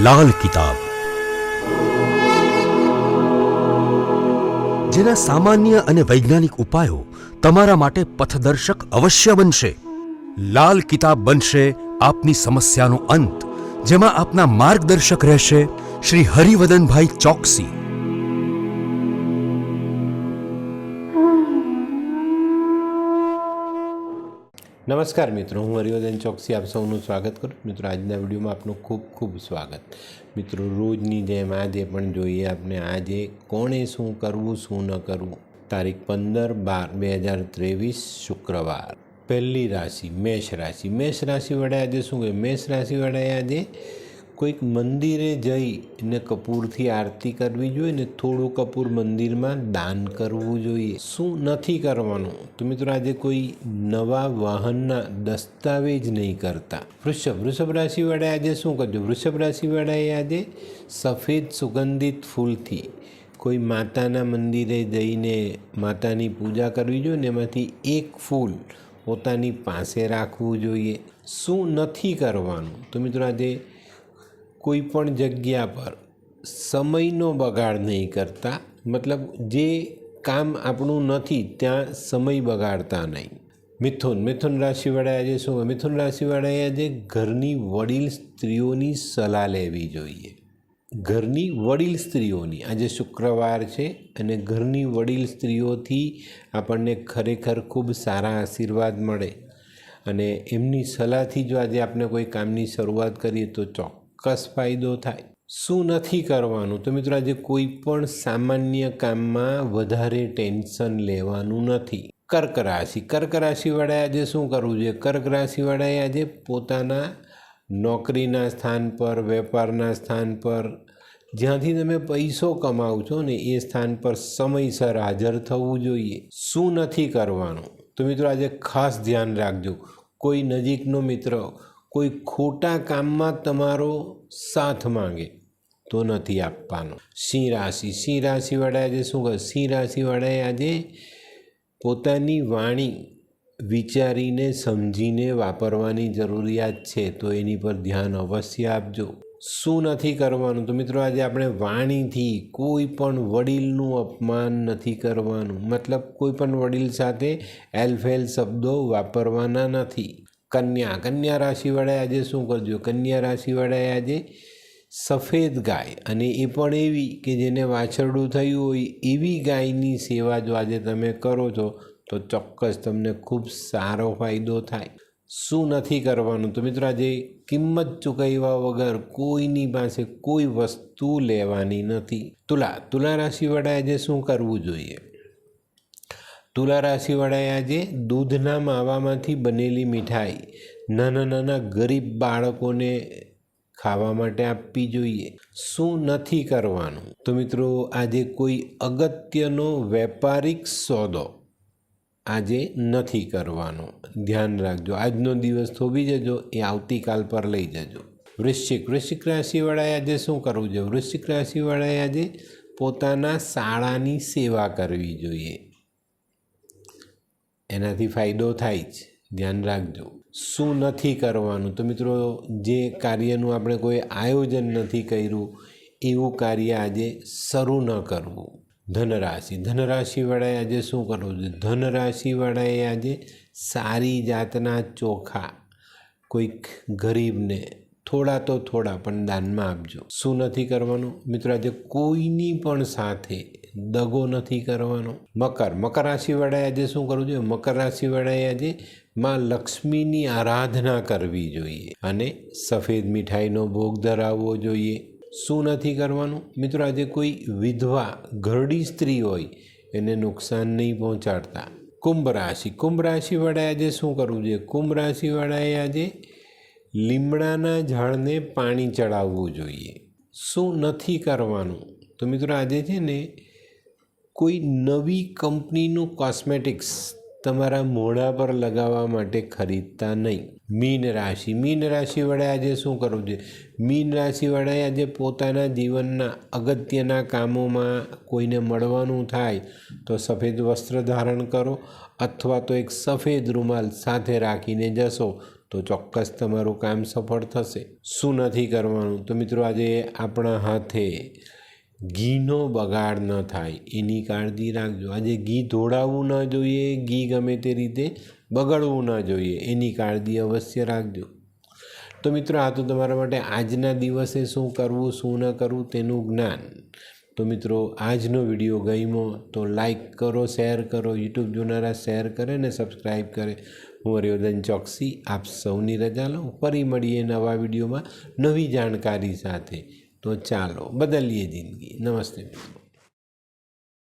લાલ કિતાબ, જેના સામાન્ય અને વૈજ્ઞાનિક ઉપાયો તમારા માટે પથદર્શક અવશ્ય બનશે. લાલ કિતાબ બનશે આપની સમસ્યાનો અંત, જેમાં આપના માર્ગદર્શક રહેશે શ્રી હરિવદનભાઈ ચોકસી. નમસ્કાર મિત્રો, હું હરિવર્ધન ચોકસી આપ સૌનું સ્વાગત કરું. મિત્રો, આજના વિડીયોમાં આપનું ખૂબ ખૂબ સ્વાગત. મિત્રો, રોજની જેમ આજે પણ જોઈએ આપણે આજે કોણે શું કરવું શું ન કરવું. તારીખ 15/12/2023 શુક્રવાર. પહેલી રાશિ મેષ રાશિ. મેષ રાશિ વડે આજે શું કહે? મેષ રાશિ વડે આજે કોઈક મંદિરે જઈને કપૂરથી આરતી કરવી જોઈએ ને થોડું કપૂર મંદિરમાં દાન કરવું જોઈએ. શું નથી કરવાનું? તો મિત્રો, આજે કોઈ નવા વાહનના દસ્તાવેજ નહીં કરતા. વૃષભ રાશિ વડે આજે શું કરજો? વૃષભ રાશિ વડે આજે સફેદ સુગંધિત ફૂલથી કોઈ માતાના મંદિરે જઈને માતાની પૂજા કરવી જોઈએ ને એમાંથી એક ફૂલ પોતાની પાસે રાખવું જોઈએ. શું નથી કરવાનું? તો મિત્રો, આજે કોઈ પણ જગ્યા પર સમયનો બગાડ નહીં કરતા. મતલબ જે કામ આપણું નથી ત્યાં સમય બગાડતા નહીં. મિથુન રાશિ વડે આજે શું? મિથુન રાશિ વડે આજે ઘરની વડીલ સ્ત્રીઓની સલાહ લેવી જોઈએ. ઘરની વડીલ સ્ત્રીઓની, આજે શુક્રવાર છે અને ઘરની વડીલ સ્ત્રીઓથી આપણને ખરેખર ખૂબ સારા આશીર્વાદ મળે અને એમની સલાહથી જો આજે આપણે કોઈ કામની શરૂઆત કરીએ તો ચોક્કસ ફાયદો થાય. શું નથી કરવાનું? તો મિત્રો, આજે કોઈ પણ સામાન્ય કામમાં વધારે ટેન્શન લેવાનું નથી. કર્ક રાશિ વડે આજે શું કરવું જોઈએ? કર્ક રાશિ વડે આજે પોતાના નોકરીના સ્થાન પર, વેપારના સ્થાન પર, જ્યાંથી તમે પૈસો કમાવ છો ને એ સ્થાન પર સમયસર હાજર થવું જોઈએ. શું નથી કરવાનું? તો મિત્રો, આજે ખાસ ધ્યાન રાખજો. કોઈ નજીકનો મિત્ર કોઈ ખોટા કામમાં તમારો સાથ માંગે તો નથી આપવાનો. સિંહ રાશિ વડે આજે શું કરે? સિંહ રાશિ વડે આજે પોતાની વાણી વિચારીને સમજીને વાપરવાની જરૂરિયાત છે, તો એની પર ધ્યાન અવશ્ય આપજો. શું નથી કરવાનું? તો મિત્રો, આજે આપણે વાણીથી કોઈ પણ વડીલનું અપમાન નથી કરવાનું. મતલબ કોઈ પણ વડીલ સાથે એલફેલ શબ્દો વાપરવાના નથી. કન્યા રાશિ વડે આજે શું કરજો? કન્યા રાશિ વડે આજે સફેદ ગાય, અને એ પણ એવી કે જેને વાછરડું થયું હોય એવી ગાયની સેવા જો આજે તમે કરો છો તો ચોક્કસ તમને ખૂબ સારો ફાયદો થાય. શું નથી કરવાનું? તો મિત્રો, આજે કિંમત ચૂકવ્યા વગર કોઈની પાસે કોઈ વસ્તુ લેવાની નથી. તુલા રાશિ વડે આજે શું કરવું જોઈએ? તુલા રાશિ વડે આજે દૂધના માવામાંથી બનેલી મીઠાઈ નાના ગરીબ બાળકોને ખાવા માટે આપવી જોઈએ. શું નથી કરવાનું? તો મિત્રો, આજે કોઈ અગત્યનો વેપારિક સોદો આજે નથી કરવાનો. ધ્યાન રાખજો. આજનો દિવસ થોભી જજો, એ આવતીકાલ પર લઈ જજો. વૃશ્ચિક રાશિ વડે આજે શું કરવું જોઈએ? વૃશ્ચિક રાશિ વડે આજે પોતાના શાળાની સેવા કરવી જોઈએ. એનાથી ફાયદો થાય જ, ધ્યાન રાખજો. શું નથી કરવાનું? તો મિત્રો, જે કાર્યનું આપણે કોઈ આયોજન નથી કર્યું એવું કાર્ય આજે શરૂ ન કરવું. ધનરાશિ વડે આજે શું કરવું જોઈએ? ધનરાશિ વડે આજે સારી જાતના ચોખા કોઈક ગરીબને થોડા પણ દાનમાં આપજો. શું નથી કરવાનું? મિત્રો, આજે કોઈની પણ સાથે દગો નથી કરવાનો. મકર રાશિ વડે આજે શું કરવું જોઈએ? મકર રાશિ વડે આજે માં લક્ષ્મીની આરાધના કરવી જોઈએ અને સફેદ મીઠાઈનો ભોગ ધરાવવો જોઈએ. શું નથી કરવાનું? મિત્રો, આજે કોઈ વિધવા ઘરડી સ્ત્રી હોય એને નુકસાન નહીં પહોંચાડતા. કુંભ રાશિ વડે આજે શું કરવું જોઈએ? કુંભ રાશિ વડે આજે લીમડાના ઝાડને પાણી ચડાવવું જોઈએ. શું નથી કરવાનું? તો મિત્રો, આજે છે ને કોઈ નવી કંપનીનું કોસ્મેટિક્સ તમારા મોઢા પર લગાવવા માટે ખરીદતા નહીં. મીન રાશિ વડે આજે શું કરવું જોઈએ? મીન રાશિ વડે આજે પોતાના જીવનના અગત્યના કામોમાં કોઈને મળવાનું થાય તો સફેદ વસ્ત્ર ધારણ કરો અથવા તો એક સફેદ રૂમાલ સાથે રાખીને જશો તો ચોક્કસ તમારું કામ સફળ થશે. શું નથી કરવાનું? તો મિત્રો આજે આપણા હાથે ઘીનો બગાડ ન થાય એની કાળજી રાખજો. આજે ઘી ઢોળાવવું ન જોઈએ, ઘી ગમે તે રીતે બગડવું ન જોઈએ, એની કાળજી અવશ્ય રાખજો. તો મિત્રો આ તો તમારા માટે આજના દિવસે શું કરવું શું ન કરવું તેનું જ્ઞાન. તો મિત્રો આજનો વિડીયો ગમ્યો તો લાઈક કરો, શેર કરો, યુટ્યુબ જોનારા શેર કરે ને સબસ્ક્રાઈબ કરે. હું હરિવર્ધન ચોકસી આપ સૌની રજા લઉં. ફરી મળીએ નવા વિડીયોમાં નવી જાણકારી સાથે. તો ચાલો બદલીએ જિંદગી. નમસ્તે મિત્રો.